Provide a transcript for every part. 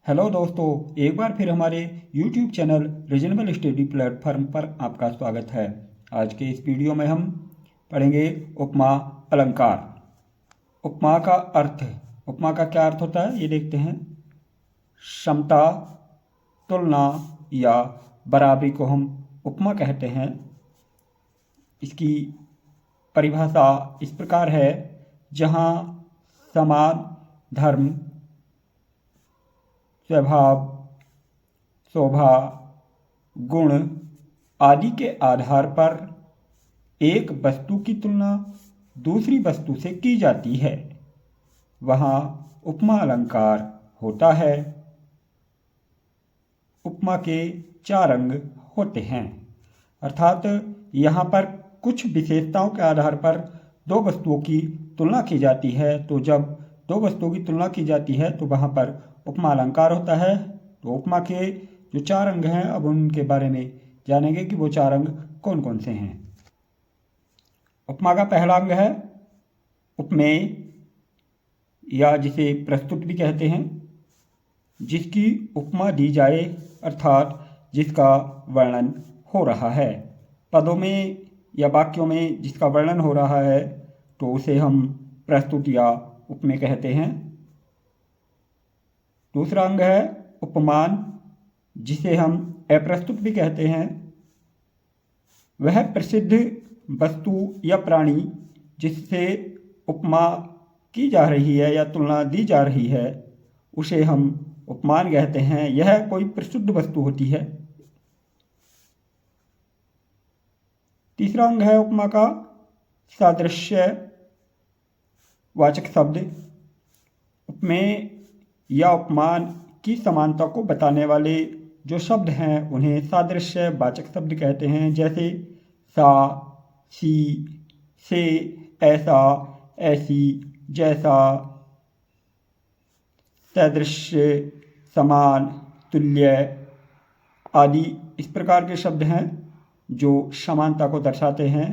Hello दोस्तों, एक बार फिर हमारे YouTube channel reasonable study platform पर आपका स्वागत है। आज के इस वीडियो में हम पढ़ेंगे उपमा अलंकार। उपमा का अर्थ, उपमा का क्या अर्थ होता है ये देखते हैं। समता, तुलना या बराबरी को हम उपमा कहते हैं। इसकी परिभाषा इस प्रकार है, जहाँ समान धर्म, स्वभाव, शोभा, गुण आदि के आधार पर एक वस्तु की तुलना दूसरी वस्तु से की जाती है, वहाँ उपमा अलंकार होता है। उपमा के चार अंग होते हैं, अर्थात यहाँ पर कुछ विशेषताओं के आधार पर दो वस्तुओं की तुलना की जाती है। तो जब दो वस्तुओं की तुलना की जाती है तो वहाँ पर उपमा अलंकार होता है। तो उपमा के जो चार अंग हैं, अब उनके बारे में जानेंगे कि वो चार अंग कौन कौन से हैं। उपमा का पहला अंग है उपमेय, या जिसे प्रस्तुत भी कहते हैं, जिसकी उपमा दी जाए, अर्थात जिसका वर्णन हो रहा है। पदों में या वाक्यों में जिसका वर्णन हो रहा है तो उसे हम प्रस्तुत या उपमेय कहते हैं। दूसरा अंग है उपमान, जिसे हम अप्रस्तुत भी कहते हैं। वह प्रसिद्ध वस्तु या प्राणी जिससे उपमा की जा रही है या तुलना दी जा रही है, उसे हम उपमान कहते हैं। यह कोई प्रसिद्ध वस्तु होती है। तीसरा अंग है उपमा का सादृश्य वाचक शब्द। उपमेय या उपमान की समानता को बताने वाले जो शब्द हैं उन्हें सादृश्य वाचक शब्द कहते हैं। जैसे सा, सी, से, ऐसा, ऐसी, जैसा, सदृश्य, समान, तुल्य आदि इस प्रकार के शब्द हैं जो समानता को दर्शाते हैं,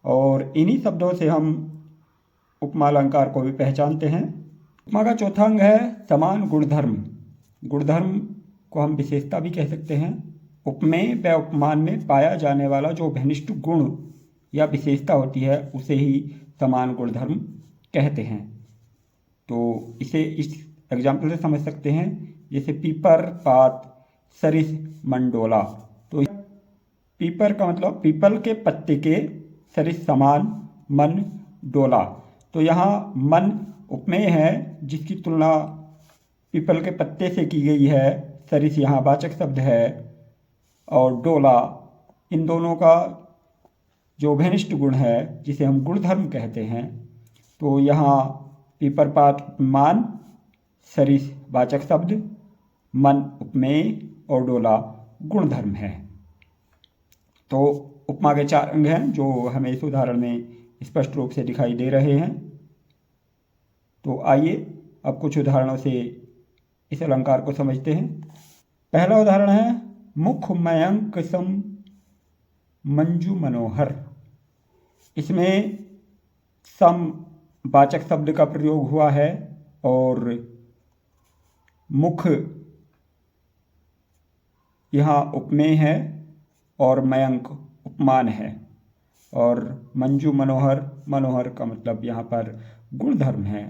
और इन्हीं शब्दों से हम उपमा अलंकार को भी पहचानते हैं। उपमा का चौथा अंग है समान गुणधर्म। गुणधर्म को हम विशेषता भी कह सकते हैं। उपमेय व उपमान में पाया जाने वाला जो घनिष्ठ गुण या विशेषता होती है उसे ही समान गुणधर्म कहते हैं। तो इसे इस एग्जाम्पल से समझ सकते हैं, जैसे पीपर, पात, सरिस, मंडोला। तो पीपर का मतलब पीपल के पत्ते के, सरिस समान, मन, डोला। तो यहाँ मन उपमेय है जिसकी तुलना पीपल के पत्ते से की गई है। सरिस यहाँ वाचक शब्द है, और डोला इन दोनों का जो घनिष्ठ गुण है जिसे हम गुणधर्म कहते हैं। तो यहाँ पीपर, पात उपमान, सरिस वाचक शब्द, मन उपमेय और डोला गुणधर्म है। तो उपमा के चार अंग हैं जो हमें इस उदाहरण में स्पष्ट रूप से दिखाई दे रहे हैं। तो आइए अब कुछ उदाहरणों से इस अलंकार को समझते हैं। पहला उदाहरण है मुख मयंक सम मंजू मनोहर। इसमें सम वाचक शब्द का प्रयोग हुआ है, और मुख यहाँ उपमेय है और मयंक उपमान है, और मंजू मनोहर, मनोहर का मतलब यहाँ पर गुणधर्म है।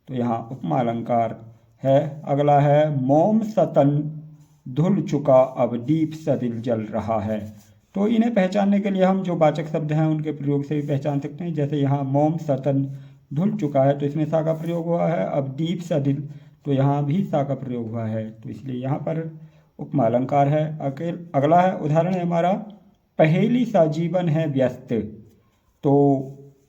तो यहाँ उपमा अलंकार है। अगला है मोम सतन धुल चुका अब दीप सदिल जल रहा है। तो इन्हें पहचानने के लिए हम जो वाचक शब्द हैं उनके प्रयोग से भी पहचान सकते हैं। जैसे यहाँ मोम सतन धुल चुका है तो इसमें सा का प्रयोग हुआ है। अब दीप सदिल, तो यहाँ भी सा का प्रयोग हुआ है, तो इसलिए यहाँ पर उपमा अलंकार है। अगला है उदाहरण है हमारा पहेली सा जीवन है व्यस्त। तो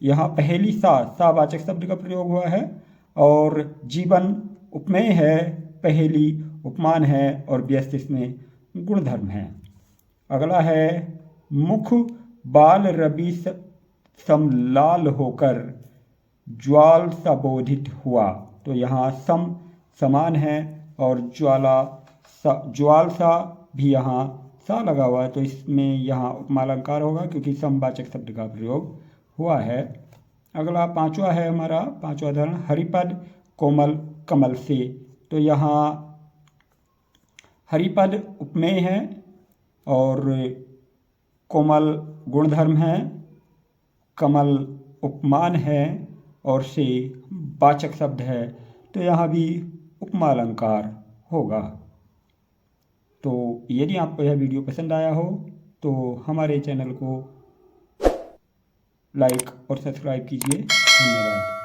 यहाँ पहेली सा वाचक शब्द का प्रयोग हुआ है, और जीवन उपमेय है, पहेली उपमान है, और व्यस्त इसमें गुणधर्म है। अगला है मुख बाल रवि सम लाल होकर ज्वाल सा बोधित हुआ। तो यहाँ सम समान है, और ज्वाल सा भी यहाँ सा लगा हुआ है, तो इसमें यहाँ उपमा अलंकार होगा क्योंकि समवाचक शब्द का प्रयोग हुआ है। अगला पांचवा है हमारा, पांचवा उदाहरण हरिपद कोमल कमल से। तो यहाँ हरिपद उपमेय है और कोमल गुणधर्म है, कमल उपमान है और से वाचक शब्द है, तो यहाँ भी उपमा अलंकार होगा। तो यदि आपको यह वीडियो पसंद आया हो तो हमारे चैनल को लाइक और सब्सक्राइब कीजिए। धन्यवाद।